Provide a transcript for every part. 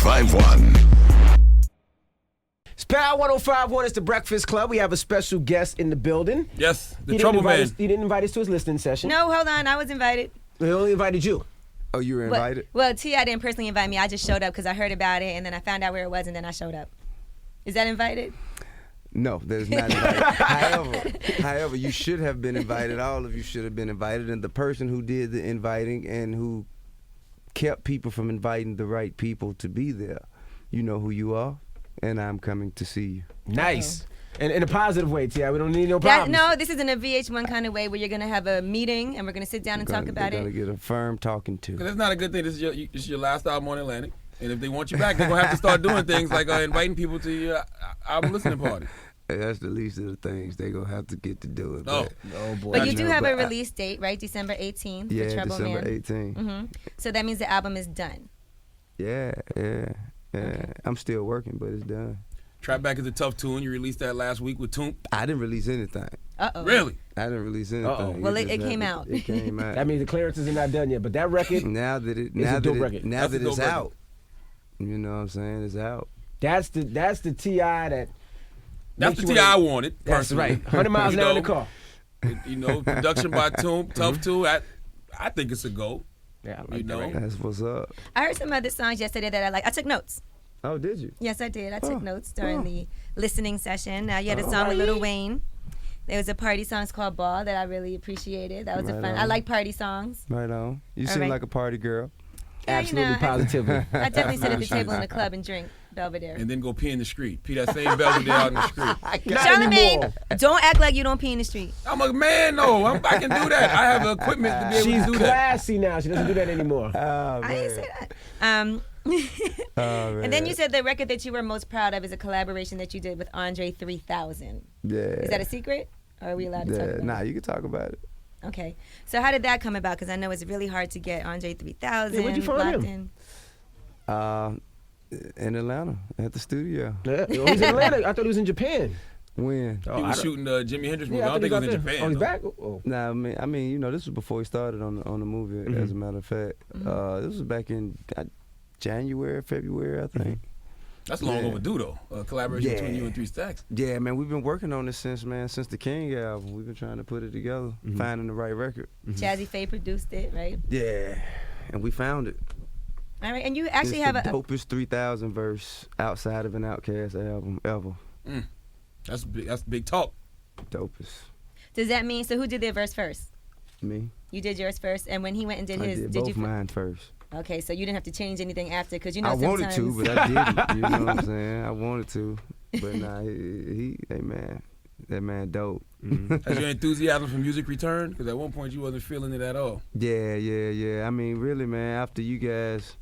1051. It's Power 1051. It's the Breakfast Club. We have a special guest in the building. Yes, the trouble man. He didn't invite us to his listening session. No, hold on. I was invited. He only invited you. Oh, you were invited? Well, T.I. didn't personally invite me. I just showed up because I heard about it, and then I found out where it was, and then I showed up. Is that invited? No, that is not invited. However, you should have been invited. All of you should have been invited. And the person who did the inviting and who kept people from inviting the right people to be there, you know who you are, and I'm coming to see you. Nice. And in a positive way, T.I. We don't need no problems. No, this is in a VH1 kind of way where you're going to have a meeting, and we're going to sit down and talk about it. They're going to get a firm talking to. Because that's not a good thing. This is your last album on Atlantic. And if they want you back, they're going to have to start doing things like inviting people to your album listening party. That's the least of the things they're going to have to get to do it. Oh boy. But you do have a release date, right? December 18th. Yeah, Trouble December Man. 18th. Mm-hmm. So that means the album is done. Yeah. Okay. I'm still working, but it's done. Trap Back is a tough tune. You released that last week with Toomp. I didn't release anything. Uh-oh. Really? I didn't release anything. Uh-oh. Well, it came out. It came out. That means the clearances are not done yet. But that record, now that it's out, you know what I'm saying? It's out. that's the T.I. that. That's the T.I. I wanted. That's personally. right. 100 miles an hour in the car. Production by Toomp, tough too. I think it's a go. Yeah, I like that record. That's what's up. I heard some other songs yesterday that I like. I took notes. Oh, did you? Yes, I did. I took notes during the listening session. Now, you had a song with Lil Wayne. There was a party song called Ball that I really appreciated. That was I like party songs. Right on. You seem like a party girl. Yeah, Absolutely, positively. I definitely sit at the table in the club and drink Belvedere. And then go pee in the street. Pee that same Belvedere out in the street. Charlamagne, don't act like you don't pee in the street. I'm a man, though. I can do that. I have equipment to be able She's to do that. classy now. She doesn't do that anymore. Oh, I didn't say that. And then you said the record that you were most proud of is a collaboration that you did with Andre 3000. Yeah. Is that a secret? Or are we allowed to talk about it? Nah, you can talk about it. Okay. So how did that come about? Because I know it's really hard to get Andre 3000 Yeah, where'd you find locked him? In Atlanta, at the studio. Yeah. Oh, he's in Atlanta. I thought he was in Japan. When? He was shooting the Jimi Hendrix movie. Yeah, I don't think it was in there. Japan. Oh, he's though. back? Oh. Nah, I mean, you know, this was before he started on the movie. As a matter of fact, this was back in January, February, I think. That's long overdue, though. A collaboration between you and 3 Stacks. Yeah, man, we've been working on this since the King album. We've been trying to put it together, finding the right record. Jazzy Faye produced it, right? Yeah, and we found it. All right, and you actually it's have the dopest 3000 verse outside of an Outkast album ever. That's big talk. Dopest. Does that mean, so who did their verse first? Me. You did yours first, and when he went and did his, did did both you? mine first. Okay, so you didn't have to change anything after, because you know I sometimes. wanted to, but I didn't. You know what I'm saying? I wanted to, but nah, that man dope. Has your enthusiasm for music returned? Because at one point you wasn't feeling it at all. Yeah. I mean, really, man, after you guys,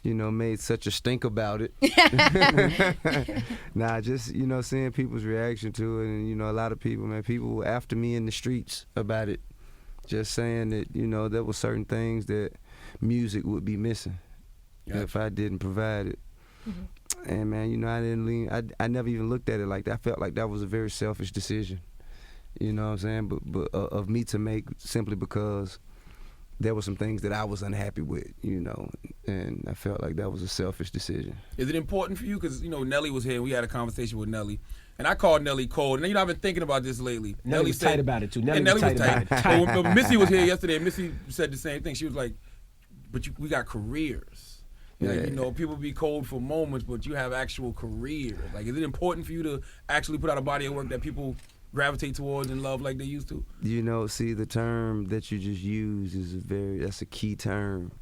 you know, made such a stink about it. Nah, just, you know, seeing people's reaction to it. And, you know, a lot of people, man, people were after me in the streets about it. Just saying that, you know, there were certain things that music would be missing if I didn't provide it. And, man, you know, I never even looked at it like that. I felt like that was a very selfish decision. You know what I'm saying? But of me to make simply because there were some things that I was unhappy with, you know, and I felt like that was a selfish decision. Is it important for you? Because, you know, Nelly was here and we had a conversation with Nelly. And I called Nelly cold. And, you know, I've been thinking about this lately. Nelly was tight about it, too. Nelly was tight about it. But when Missy was here yesterday, and Missy said the same thing. She was like, but we got careers. Like, you know, people be cold for moments, but you have actual careers. Like, is it important for you to actually put out a body of work that people gravitate towards and love like they used to? You know, see, the term that you just used is that's a key term.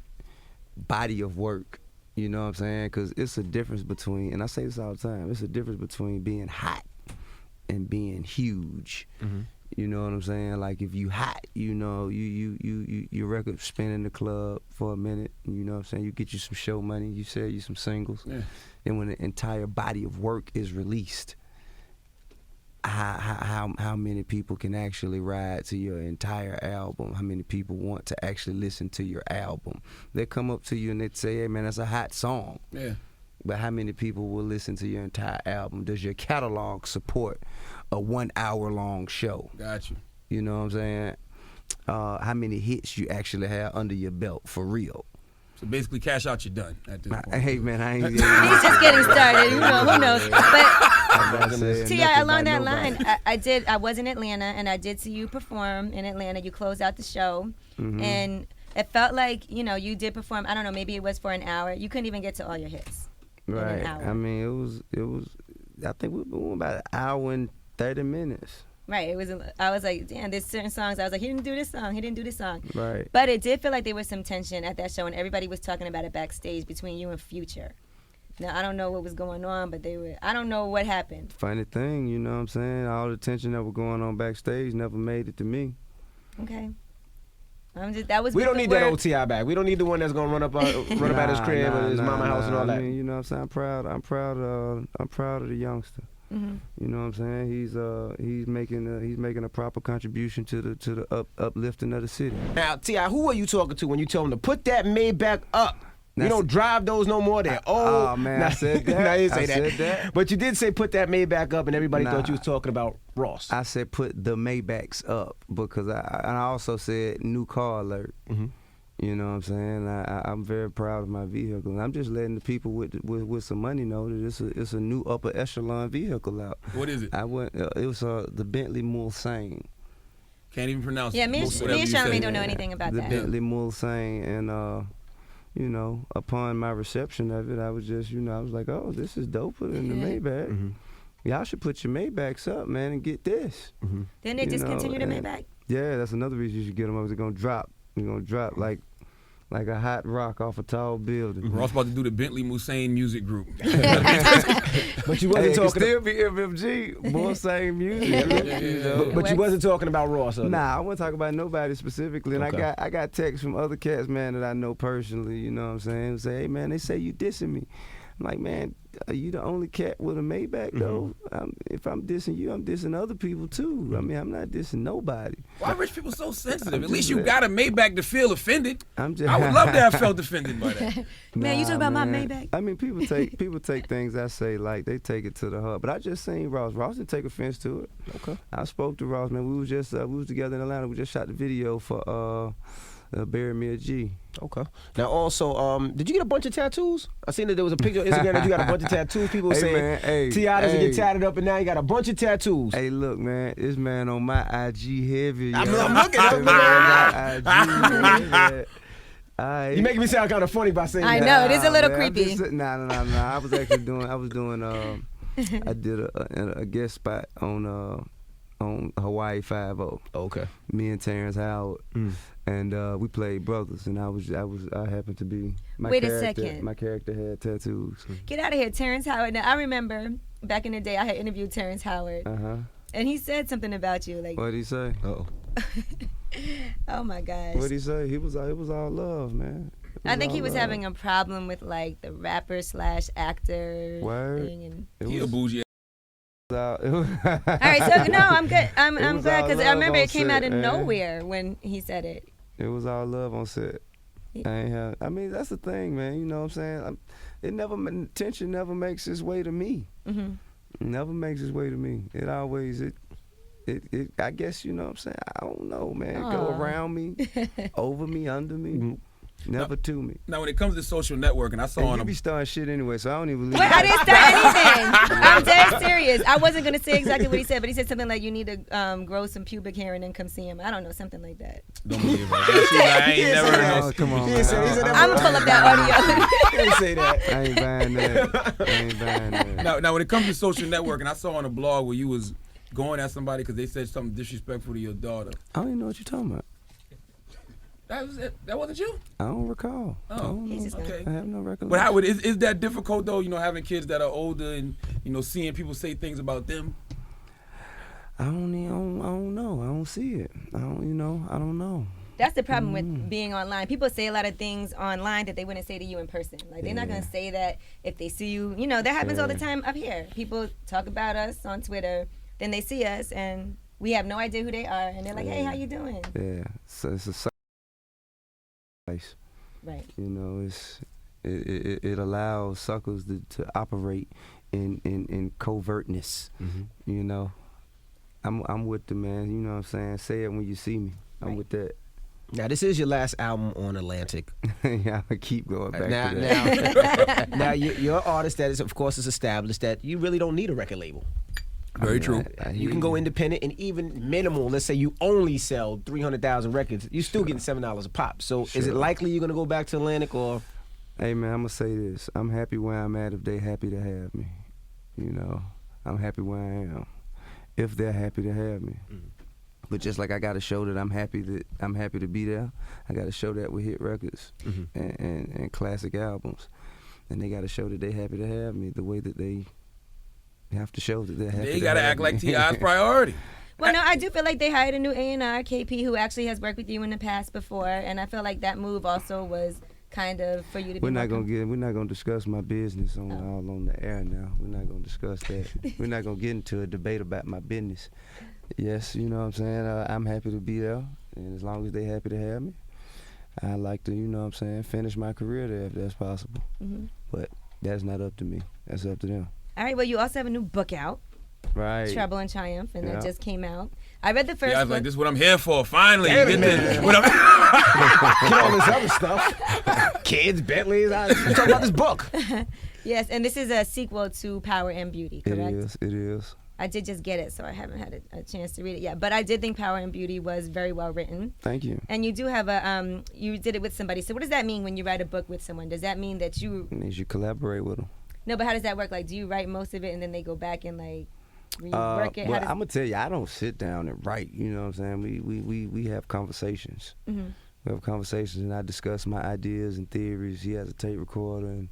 Body of work. You know what I'm saying? Because it's a difference between, and I say this all the time, it's a difference between being hot and being huge. You know what I'm saying? Like, if you hot, you know, your record spin in the club for a minute, you know what I'm saying? You get you some show money, you sell you some singles. Yeah. And when the entire body of work is released, how many people can actually ride to your entire album? How many people want to actually listen to your album? They come up to you and they say, hey man, that's a hot song. Yeah. But how many people will listen to your entire album? Does your catalog support a 1 hour long show? Got you. You know what I'm saying? How many hits you actually have under your belt for real? So basically, Cash Out, you're done at this point. Hey man, I ain't. He's just getting started. You know, who knows? But T.I., along that line, I was in Atlanta, and I did see you perform in Atlanta. You closed out the show, and it felt like, you know, you did perform. I don't know, maybe it was for an hour. You couldn't even get to all your hits. Right. In an hour. I mean, it was. I think we were about an hour and 30 minutes. Right. I was like, damn, there's certain songs. I was like, he didn't do this song. He didn't do this song. Right. But it did feel like there was some tension at that show, and everybody was talking about it backstage between you and Future. Now, I don't know what was going on, but I don't know what happened. Funny thing, you know what I'm saying? All the tension that was going on backstage never made it to me. Okay. We don't need that old T.I. back. We don't need the one that's gonna run up at his crib or his mama house and all that. I mean, you know what I'm saying? I'm proud of the youngster. Mm-hmm. You know what I'm saying? He's making a proper contribution to the uplifting of the city. Now, T.I., who are you talking to when you tell him to put that Maybach up? You don't drive those no more. There. Oh man, I said that. No, you didn't say I that. said that. But you did say put that Maybach up, and everybody thought you was talking about Ross. I said put the Maybachs up because I also said new car alert. Mm-hmm. You know what I'm saying? I'm very proud of my vehicle, and I'm just letting the people with some money know that it's a new upper echelon vehicle out. What is it? It was the Bentley Mulsanne. Can't even pronounce it. Yeah, me and Charlamagne don't know anything about the that. Bentley Mulsanne, and you know, upon my reception of it, I was just, you know, I was like, oh, this is doper than the Maybach. Mm-hmm. Y'all should put your Maybachs up, man, and get this. Mm-hmm. Didn't they discontinue the Maybach? Yeah, that's another reason you should get them. They're gonna drop. They're gonna drop like a hot rock off a tall building. Ross about to do the Bentley Mulsanne music group. But you wasn't talking. Still be MFG, Mulsanne music. You know? But you wasn't talking about Ross. Nah, I wasn't talking about nobody specifically. And Okay. I got texts from other cats, man, that I know personally. You know what I'm saying? Who say, hey man, they say you dissing me. I'm like, man, are you the only cat with a Maybach though? If I'm dissing you, I'm dissing other people too. I mean, I'm not dissing nobody. Why are rich people so sensitive? At least you got a Maybach to feel offended. I would just love to have felt offended by that. Man, you talking about my Maybach? I mean, people take things I say like they take it to the heart. But I just seen Ross. Ross didn't take offense to it. Okay. I spoke to Ross, man. We was together in Atlanta. We just shot the video for Bury Me a G. Okay. Now also, did you get a bunch of tattoos? I seen that there was a picture on Instagram that you got a bunch of tattoos. People were saying T.I. doesn't get tatted up, and now you got a bunch of tattoos. Hey, look, man, this man on my IG heavy. I'm yo. looking up. My IG. You making me sound kind of funny by saying I that. know, it is a little man, creepy. Nah. I was actually doing. I did a guest spot on Hawaii 5-0. Okay. Me and Terrence Howard, and we played brothers. And I happened to be. Wait a second. My character had tattoos. Get out of here, Terrence Howard. Now I remember back in the day I had interviewed Terrence Howard, and he said something about you. Like, what'd he say? oh my gosh. What'd he say? It was all love, man. I think he was having a problem with like the rapper / actor Word. thing. And He a bougie. all right, so no, I'm good. I'm glad because I remember it came out of set, nowhere when he said it. It was all love on set. I mean, that's the thing, man. You know what I'm saying? Tension never makes its way to me. Mm-hmm. It never makes its way to me. It always I guess, you know what I'm saying? I don't know, man. Go around me, over me, under me. Never to me. Now, when it comes to social networking, I saw on you be starting shit anyway, so I don't even. Wait, I didn't start anything. I'm dead serious. I wasn't gonna say exactly what he said, but he said something like, "You need to grow some pubic hair and then come see him." I don't know, something like that. Don't believe her. I ain't never heard Oh, come on, He man. said that. I'm gonna pull up that audio. He didn't say that. I ain't buying that. Now, when it comes to social networking, I saw on a blog where you was going at somebody because they said something disrespectful to your daughter. I don't even know what you're talking about. That was it. That wasn't you? I don't recall. Oh, I don't know. okay. I have no recollection. But how is that difficult though? You know, having kids that are older and seeing people say things about them. I don't know. I don't see it. I don't know. That's the problem with being online. People say a lot of things online that they wouldn't say to you in person. Like, they're not going to say that if they see you. You know, that happens all the time up here. People talk about us on Twitter, then they see us, and we have no idea who they are. And they're like, hey, how you doing? Yeah. So it's a place. Right. You know, it allows suckers to operate in covertness. Mm-hmm. You know, I'm with the man. You know what I'm saying? Say it when you see me. I'm Right. with that. Now, this is your last album on Atlantic. Yeah, I keep going back to that. Now, you're an artist that is, of course, is established that you really don't need a record label. Very true. You can go independent, and even minimal. Let's say you only sell 300,000 records, you still getting $7 a pop. So, is it likely you're gonna go back to Atlantic or? Hey man, I'm gonna say this: I'm happy where I'm at. If they happy to have me, you know, I'm happy where I am. If they're happy to have me. But just like I got to show that I'm happy to be there, I got to show that with hit records and classic albums, and they got to show that they happy to have me the way that they have to show that they're happy. They got to act like T.I.'s priority. Well, no, I do feel like they hired a new A&R, KP, who actually has worked with you in the past before, and I feel like that move also was kind of for you to. We're not gonna discuss my business on the air now. We're not gonna discuss that. We're not gonna get into a debate about my business. Yes, you know what I'm saying? I'm happy to be there, and as long as they happy to have me, I like to, you know what I'm saying, finish my career there if that's possible. But that's not up to me. That's up to them. All right, well, you also have a new book out. Right. Trouble and Triumph, and that just came out. I read the first I was book. like, this is what I'm here for. Finally, Damn you it, get this. Get all this other stuff. Kids, Bentleys. I'm talking about this book. Yes, and this is a sequel to Power and Beauty, correct? It is. I did just get it, so I haven't had a chance to read it yet. But I did think Power and Beauty was very well written. Thank you. And you do have you did it with somebody. So what does that mean when you write a book with someone? Does that mean that you... It means you collaborate with them. No, but how does that work? Like, do you write most of it and then they go back and, like, rework it? Well, I'm going to tell you, I don't sit down and write, you know what I'm saying? We have conversations. We have conversations, and I discuss my ideas and theories. He has a tape recorder,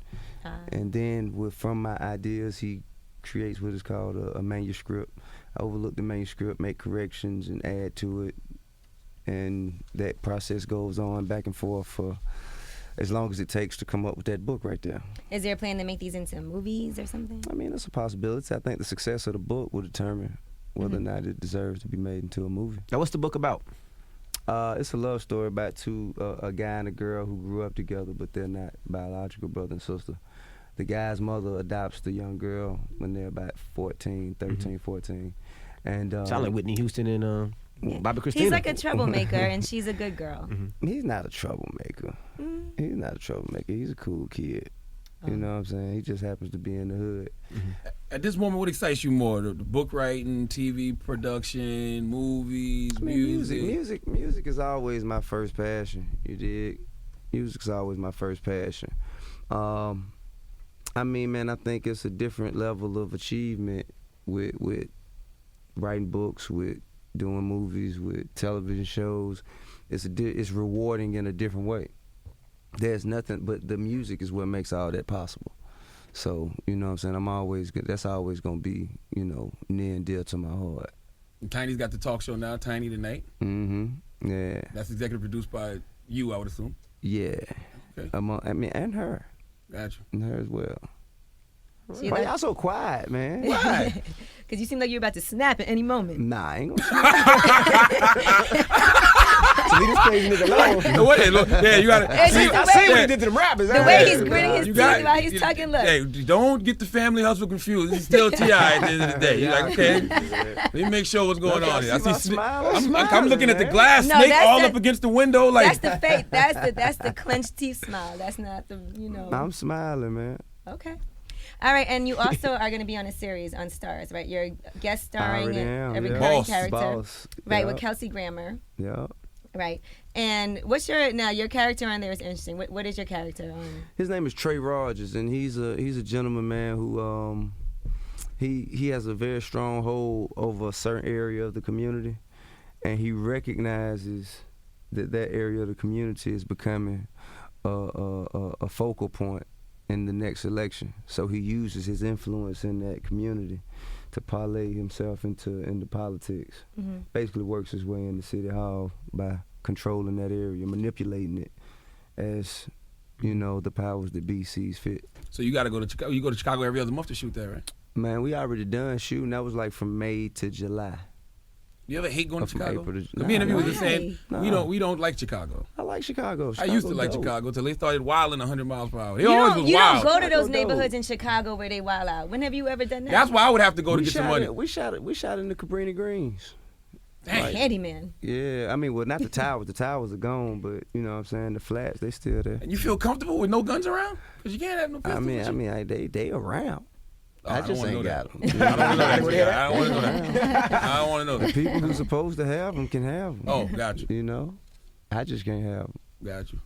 and then from my ideas, he creates what is called a manuscript. I overlook the manuscript, make corrections, and add to it, and that process goes on back and forth for as long as it takes to come up with that book right there. Is there a plan to make these into movies or something? I mean, it's a possibility. I think the success of the book will determine whether or not it deserves to be made into a movie. Now, what's the book about? It's a love story about a guy and a girl who grew up together, but they're not biological brother and sister. The guy's mother adopts the young girl when they're about 13, 14. And sound like Whitney Houston and Bobby Christina. He's like a troublemaker, and she's a good girl. He's not a troublemaker. He's not a troublemaker. He's a cool kid. You know what I'm saying? He just happens to be in the hood. At this moment, what excites you more? The book writing, TV production, movies, music? Music is always my first passion. You dig? Music's always my first passion. I mean, man, I think it's a different level of achievement with writing books, with doing movies, with television shows. It's rewarding in a different way. There's nothing, but the music is what makes all that possible. So, you know what I'm saying, that's always going to be, you know, near and dear to my heart. And Tiny's got the talk show now, Tiny Tonight. Yeah. That's executive produced by you, I would assume. Yeah. Okay. I mean, and her. Gotcha. And her as well. See, Why y'all so quiet, man? Why? Because you seem like you're about to snap at any moment. Nah, I ain't gonna So leave this crazy nigga alone. Look, yeah, you gotta. It's just I see what he did to them rappers. The way he's gritting his teeth while he's talking, look. Hey, don't get the family hustle confused. He's still T.I. at the end of the day. You're like, okay, let me make sure what's going on here. I see I'm looking at the glass snake all up against the window. Like that's the fake. That's the clenched teeth smile. That's not the, you know. I'm smiling, man. Okay. All right, and you also are going to be on a series on Stars, right? You're guest starring in a recurring character. Boss. Right, with Kelsey Grammer. Yeah. Right. And what's your character on there is interesting. What is your character on? His name is Trey Rogers, and he's a gentleman, man, who he has a very strong hold over a certain area of the community, and he recognizes that area of the community is becoming a focal point in the next election. So he uses his influence in that community to parlay himself into politics. Basically works his way into City Hall by controlling that area, manipulating it as, you know, the powers that be sees fit. So you got to go to Chicago. You go to Chicago every other month to shoot there, right? Man, we already done shooting. That was like from May to July. You ever hate going to Chicago? Me and you were just saying we don't like Chicago. I like Chicago. I used to like Chicago until they started wilding 100 miles per hour. They you always don't, was you wild. don't go to those neighborhoods in Chicago where they wild out. When have you ever done that? That's why I would have to go to get some money. We shot in the Cabrini Greens. Handyman. Yeah, I mean, well, not the towers. The towers are gone, but you know what I'm saying? The flats, they still there. And you feel comfortable with no guns around? Because you can't have no pistols. They around. I just ain't got them. I don't want to know that. I don't want to know that. The people who's supposed to have them can have them. Oh, got you. You know? I just can't have them. Got you.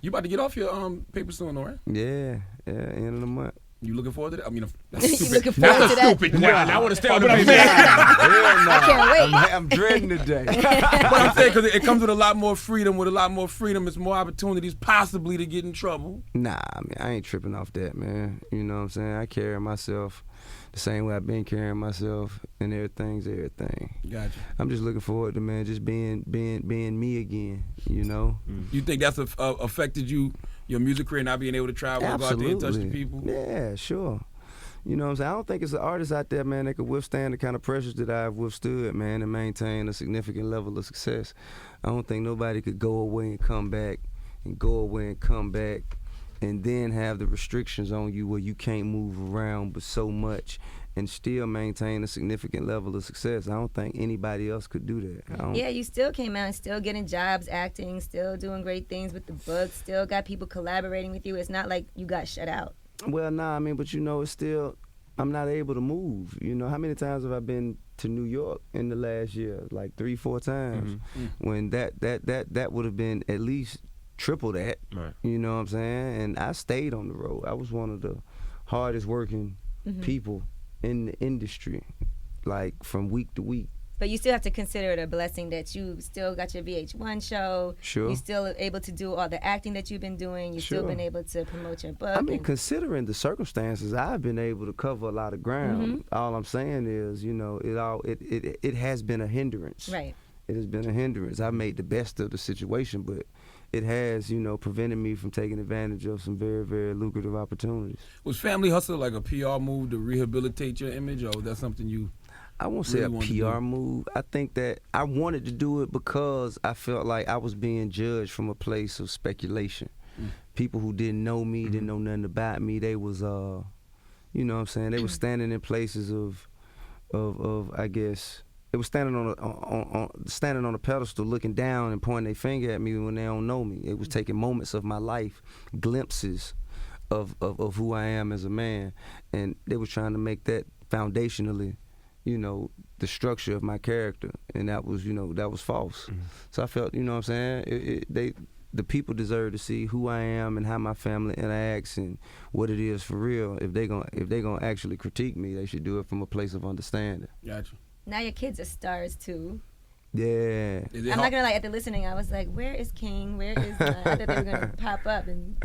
You about to get off your paper soon, all right? Yeah, end of the month. You looking forward to that? I mean, that's You stupid. looking forward to that? Stupid. Wow, I want to stay on the I can't wait. I'm dreading the day. But I'm saying because it comes with a lot more freedom. With a lot more freedom, it's more opportunities possibly to get in trouble. Nah, I mean, I ain't tripping off that, man. You know what I'm saying? I carry myself the same way I've been carrying myself, and everything's everything. Gotcha. I'm just looking forward to, man, just being me again, you know? You think that's affected your music career, not being able to travel and go out there and touch the people? Yeah, sure. You know what I'm saying? I don't think it's an artist out there, man, that could withstand the kind of pressures that I've withstood, man, and maintain a significant level of success. I don't think nobody could go away and come back, and then have the restrictions on you where you can't move around but so much and still maintain a significant level of success. I don't think anybody else could do that. Yeah, you still came out and still getting jobs, acting, still doing great things with the book, still got people collaborating with you. It's not like you got shut out. Well, nah, I mean, but you know, it's still, I'm not able to move. You know, how many times have I been to New York in the last year? Like 3-4 times. When that would have been at least triple that. Right. You know what I'm saying? And I stayed on the road. I was one of the hardest working people in the industry, like from week to week. But you still have to consider it a blessing that you still got your VH1 show. Sure. You're still able to do all the acting that you've been doing. You've still been able to promote your book. I mean, considering the circumstances, I've been able to cover a lot of ground. All I'm saying is, you know, it has been a hindrance. Right. It has been a hindrance. I've made the best of the situation, but it has, you know, prevented me from taking advantage of some very, very lucrative opportunities. Was Family Hustle like a PR move to rehabilitate your image, or was that something you... I won't say a PR move. I think that I wanted to do it because I felt like I was being judged from a place of speculation. People who didn't know me, didn't know nothing about me, they was, you know what I'm saying, they were standing in places of I guess, they were standing on a pedestal looking down and pointing their finger at me when they don't know me. It was taking moments of my life, glimpses of who I am as a man, and they were trying to make that foundationally, you know, the structure of my character, and that was, you know, that was false. So I felt, you know what I'm saying, the people deserve to see who I am and how my family interacts and what it is for real. If they gonna actually critique me, they should do it from a place of understanding. Gotcha. Now your kids are stars too. Yeah. I'm not gonna lie, at the listening, I was like, where is King? Where is I thought they were gonna pop up and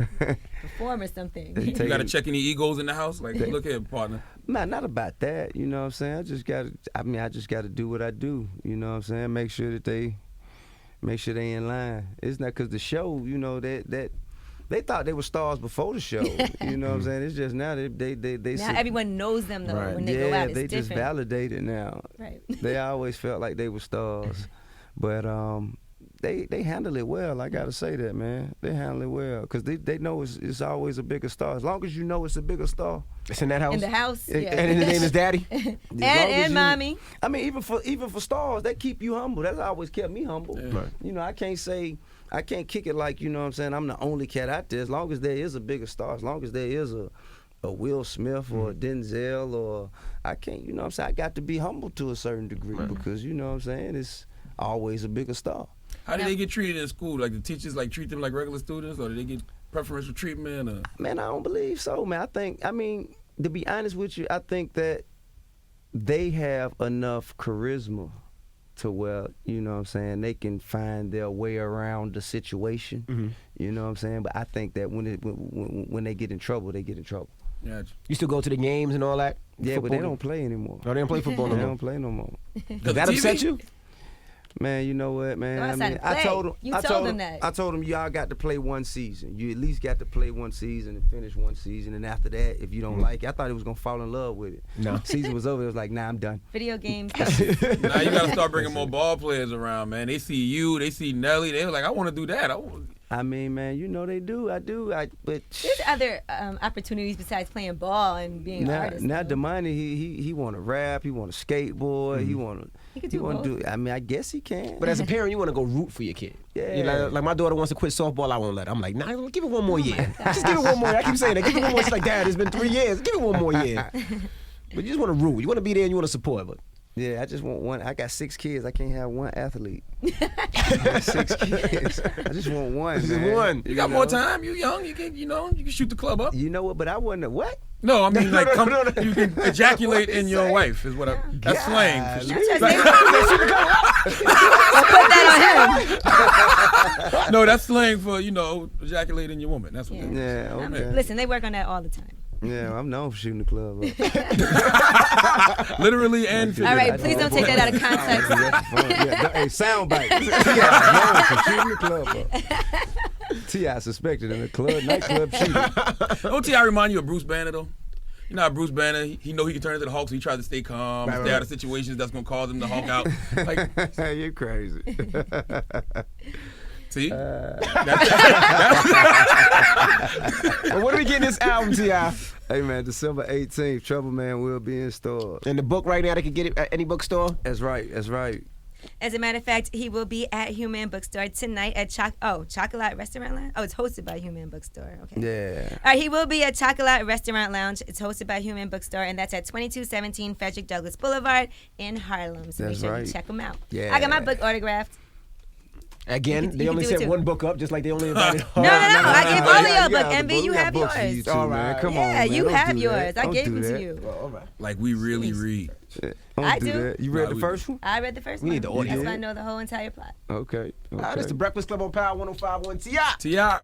perform or something. You gotta check any egos in the house? Like, look here, partner. Not about that, you know what I'm saying? I just gotta do what I do, you know what I'm saying? Make sure they in line. It's not because the show, you know, that they thought they were stars before the show. You know what I'm saying? It's just now they now everyone knows them though. Right. When they go out, it's they different. just validated now. Right. They always felt like they were stars, but they handle it well. I gotta say that, man. They handle it well because they know it's always a bigger star. As long as you know it's a bigger star. It's in that house. In the house, yeah. And his name is Daddy. and mommy. I mean, even for stars, they keep you humble. That's always kept me humble. Yeah. Right. You know, I can't kick it like, you know what I'm saying, I'm the only cat out there. As long as there is a bigger star, as long as there is a Will Smith or a Denzel, or I can't, you know what I'm saying, I got to be humble to a certain degree because, you know what I'm saying, it's always a bigger star. How do they get treated in school? Like, the teachers treat them like regular students, or do they get preferential treatment? Or? Man, I don't believe so, man. I mean, to be honest with you, I think that they have enough charisma to where, you know what I'm saying, they can find their way around the situation. You know what I'm saying? But I think that when they get in trouble, they get in trouble. Gotcha. You still go to the games and all that? Yeah, Football but they don't play anymore. No, they don't play football no They more. don't play no more. Does that upset you? Man, you know what, man? Go outside and I play. told them. You told them that. I told them y'all got to play one season. You at least got to play one season and finish one season. And after that, if you don't like it, I thought it was gonna fall in love with it. No. Season was over. It was like, nah, I'm done. Video games. Now you gotta start bringing more ball players around, man. They see you, they see Nelly. They were like, I want to do that. I mean, man, you know they do. I do. But there's other opportunities besides playing ball and being an artist. Now Damani, he want to rap. He want to skateboard. He want to do. I mean, I guess he can. But as a parent, you want to go root for your kid. Yeah. You know, like my daughter wants to quit softball. I won't let her. I'm like, nah, give it one more year. Just give it one more. I keep saying that. Give it one more. She's like, Dad, it's been 3 years. Give it one more year. But you just want to root. You want to be there and you want to support. But yeah, I just want one. I got 6 kids. I can't have one athlete. I got 6 kids. I just want one. Just one. You got more time. You young. You can, you can shoot the club up. You know what? But I wasn't what? No, I mean like you can ejaculate in your wife is what that's slang. For sure. Put that on him. No, that's slang for ejaculate in your woman. That's what. Yeah. Okay. Listen, they work on that all the time. Yeah, I'm known for shooting the club up. Literally and figuratively. All right, please don't take that out of context. Hey, soundbite. T.I. known for shooting the club up. T.I. suspected in a nightclub shooting. Don't T.I. remind you of Bruce Banner though? You know how Bruce Banner, he know he can turn into the Hulk, so he tries to stay calm, stay out of situations that's gonna cause him to Hulk out. Like, you're crazy. See? Well, when are we getting this album, T.I.? Hey, man, December 18th, Trouble Man will be in store. And the book right now, they can get it at any bookstore? That's right. As a matter of fact, he will be at Human Bookstore tonight at Chocolate Restaurant Lounge? Oh, it's hosted by Human Bookstore. Okay. Yeah. All right, he will be at Chocolate Restaurant Lounge. It's hosted by Human Bookstore, and that's at 2217 Frederick Douglass Boulevard in Harlem. So make sure you check them out. Yeah. I got my book autographed. Again, they only set one book up, just like they only invited. No. I gave all of your book. MB, you have yours. All right. Come on, man. You have yours. I gave them to you. Well, all right. Like we really read. I do. That. You read the first one? I read the first one. We need the audio. That's why I know the whole entire plot. Okay. This is the Breakfast Club on Power 105.1 T.I. T.I.